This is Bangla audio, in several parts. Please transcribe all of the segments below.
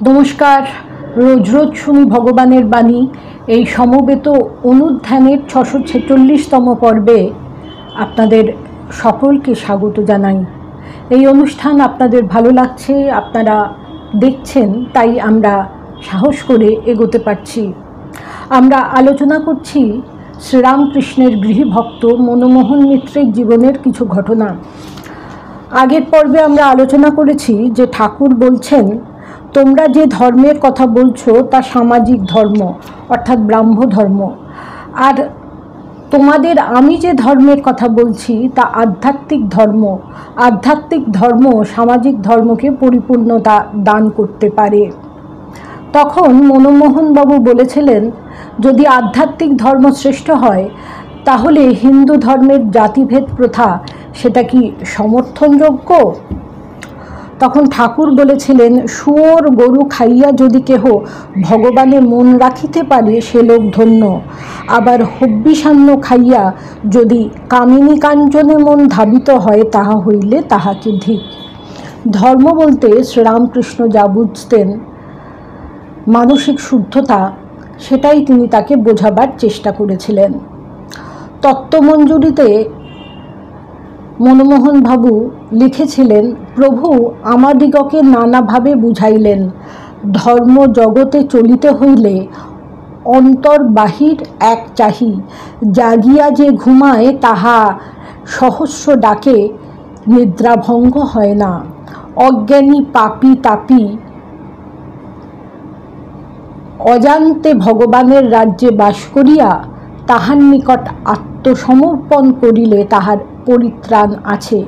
নমস্কার। রোজ রোজ শুনি ভগবানের বাণী। এই সমবেত অনুধ্যানের 646তম পর্বে আপনাদের সকলকে স্বাগত জানাই। এই অনুষ্ঠান আপনাদের ভালো লাগছে, আপনারা দেখছেন, তাই আমরা সাহস করে এগোতে পারছি। আমরা আলোচনা করছি শ্রীরামকৃষ্ণের গৃহভক্ত মনমোহন মিত্রের জীবনের কিছু ঘটনা। আগের পর্বে আমরা আলোচনা করেছি যে ঠাকুর বলছেন, তোমরা যে ধর্মের কথা বলছো তা সামাজিক ধর্ম, অর্থাৎ ব্রাহ্ম ধর্ম, আর তোমাদের আমি যে ধর্মের কথা বলছি তা আধ্যাত্মিক ধর্ম। আধ্যাত্মিক ধর্ম সামাজিক ধর্মকে পরিপূর্ণতা দান করতে পারে। তখন মনমোহনবাবু বলেছিলেন, যদি আধ্যাত্মিক ধর্ম শ্রেষ্ঠ হয় তাহলে হিন্দু ধর্মের জাতিভেদ প্রথা সেটা কি সমর্থনযোগ্য? তখন ঠাকুর বলেছিলেন, শুয়োর গরু খাইয়া যদি কেহ ভগবানে মন রাখিতে পারে সে লোক ধন্য, আবার হব্বিষান্ন খাইয়া যদি কামিনী কাঞ্চনে মন ধাবিত হয় তাহা হইলে তাহাকে ধিক। ধর্ম বলতে শ্রীরামকৃষ্ণ যা বুঝতেন মানসিক শুদ্ধতা, সেটাই তিনি তাকে বোঝাবার চেষ্টা করেছিলেন। তত্ত্বমঞ্জুরিতে মনমোহন বাবু লিখেছিলেন, প্রভু আমাদিগকে নানাভাবে বুঝাইলেন, ধর্ম জগতে চলিতে হইলে অন্তর বাহির এক চাহি, জাগিয়া যে ঘুমায় তাহা সহস্র ডাকে নিদ্রাভঙ্গ হয় না। অজ্ঞানী পাপী তাপী অজান্তে ভগবানের রাজ্যে বাস করিয়া তাহার নিকট আত্মসমর্পণ করিলে তাহার পরিত্রাণ আছে,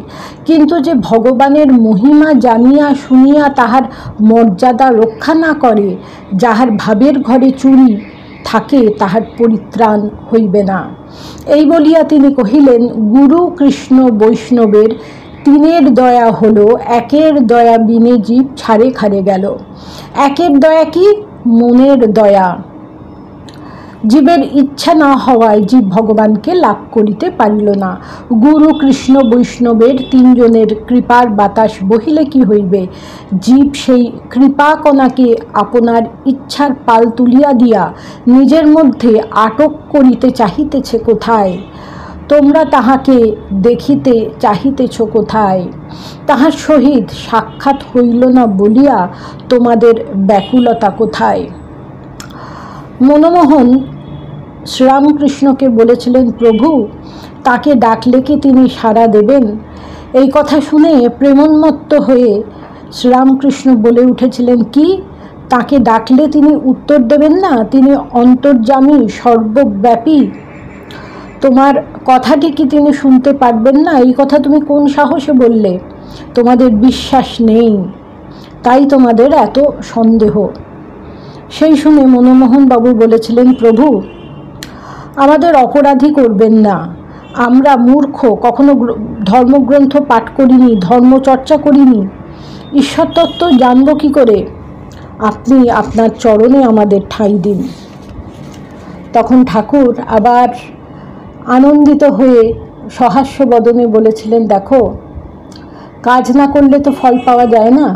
কিন্তু যে ভগবানের মহিমা জানিয়া শুনিয়া তাহার মর্যাদা রক্ষা না করে, যাহার ভাবের ঘরে চুরি থাকে তাহার পরিত্রাণ হইবে না। এই বলিয়া তিনি কহিলেন, গুরু কৃষ্ণ বৈষ্ণবের তিনের দয়া হলো, একের দয়া বিনে জীব ছাড়ে খারে গেল। একের দয়া কি? মনের দয়া। জীবের ইচ্ছা না হওয়ায় জীব ভগবানকে লাভ করিতে পারিল না। গুরু কৃষ্ণ বৈষ্ণবের তিনজনের কৃপার বাতাস বহিলে কি হইবে? জীব সেই কৃপাকণাকে আপনার ইচ্ছার পাল তুলিয়া দিয়া নিজের মধ্যে আটক করিতে চাহিতেছে কোথায়? তোমরা তাহাকে দেখিতে চাহিতেছ কোথায়? তাহার সহিত সাক্ষাৎ হইল না বলিয়া তোমাদের ব্যাকুলতা কোথায়? মনমোহন শ্রীরামকৃষ্ণকে বলেছিলেন, প্রভু তাকে ডাকলে কি তিনি সাড়া দেবেন? এই কথা শুনে প্রেমোন্মত্ত হয়ে শ্রীরামকৃষ্ণ বলে উঠেছিলেন, কি তাকে ডাকলে তিনি উত্তর দেবেন না? তিনি অন্তর্যামী, সর্বব্যাপী। তোমার কথাটি কি তিনি শুনতে পারবেন না? এই কথা তুমি কোন সাহসে বললে? তোমাদের বিশ্বাস নেই, তাই তোমাদের এত সন্দেহ। সেই শুনে মনমোহন বাবু বলেছিলেন, প্রভু আমাদের অপরাধী করবেন না, আমরা মূর্খ, কখনো ধর্মগ্রন্থ পাঠ করিনি, ধর্মচর্চা করিনি, ঈশ্বরতত্ত্ব জানব কি করে? আপনি আপনার চরণে আমাদের ঠাঁই দিন। তখন ঠাকুর আবার আনন্দিত হয়ে সহাস্য বদনে বলেছিলেন, দেখো কাজ না করলে তো ফল পাওয়া যায় না।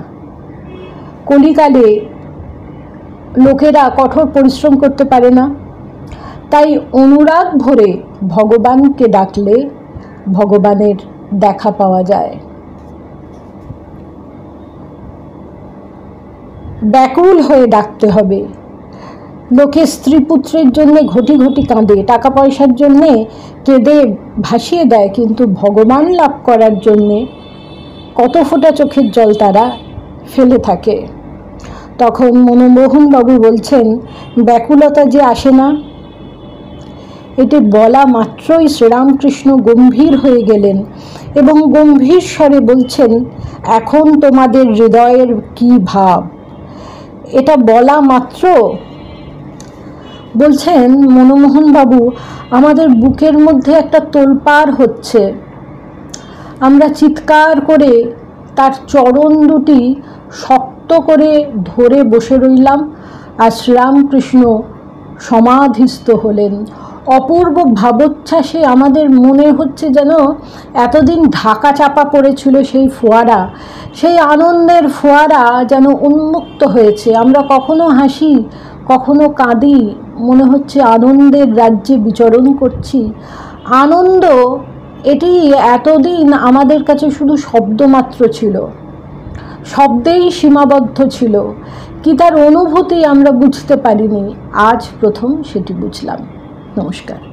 কলিকালে লোকেরা কঠোর পরিশ্রম করতে পারে না, তাই অনুরাগ ভরে ভগবানকে ডাকলে ভগবানের দেখা পাওয়া যায়। ব্যাকুল হয়ে ডাকতে হবে। লোকে স্ত্রী পুত্রের জন্য ঘটি ঘটি কাঁদে, টাকা পয়সার জন্যে কেঁদে ভাসিয়ে দেয়, কিন্তু ভগবান লাভ করার জন্যে কত ফোঁটা চোখের জল তারা ফেলে থাকে। তখন মনমোহন বাবু বলছেন, ব্যাকুলতা যে আসে না, এটি বলা মাত্রই শ্রীরামকৃষ্ণ গম্ভীর হয়ে গেলেন এবং গম্ভীর স্বরে বলছেন, এখন তোমাদের হৃদয়ের কি ভাব? এটা বলা মাত্র বলছেন মনমোহন বাবু, আমাদের বুকের মধ্যে একটা তোলপাড় হচ্ছে। আমরা চিৎকার করে তার চরণ দুটি শক্ত করে ধরে বসে রইলাম, আর শ্রীরামকৃষ্ণ সমাধিস্থ হলেন। অপূর্ব ভাবোচ্ছ্বাসে আমাদের মনে হচ্ছে যেন এতদিন ঢাকা চাপা পড়েছিল সেই ফোয়ারা, সেই আনন্দের ফোয়ারা যেন উন্মুক্ত হয়েছে। আমরা কখনো হাসি, কখনো কাঁদি, মনে হচ্ছে আনন্দের রাজ্যে বিচরণ করছি। আনন্দ এটি এতদিন আমাদের কাছে শুধু শব্দমাত্র ছিল, শব্দেই সীমাবদ্ধ ছিল, কি তার অনুভূতি আমরা বুঝতে পারিনি। আজ প্রথম সেটি বুঝলাম। নমস্কার।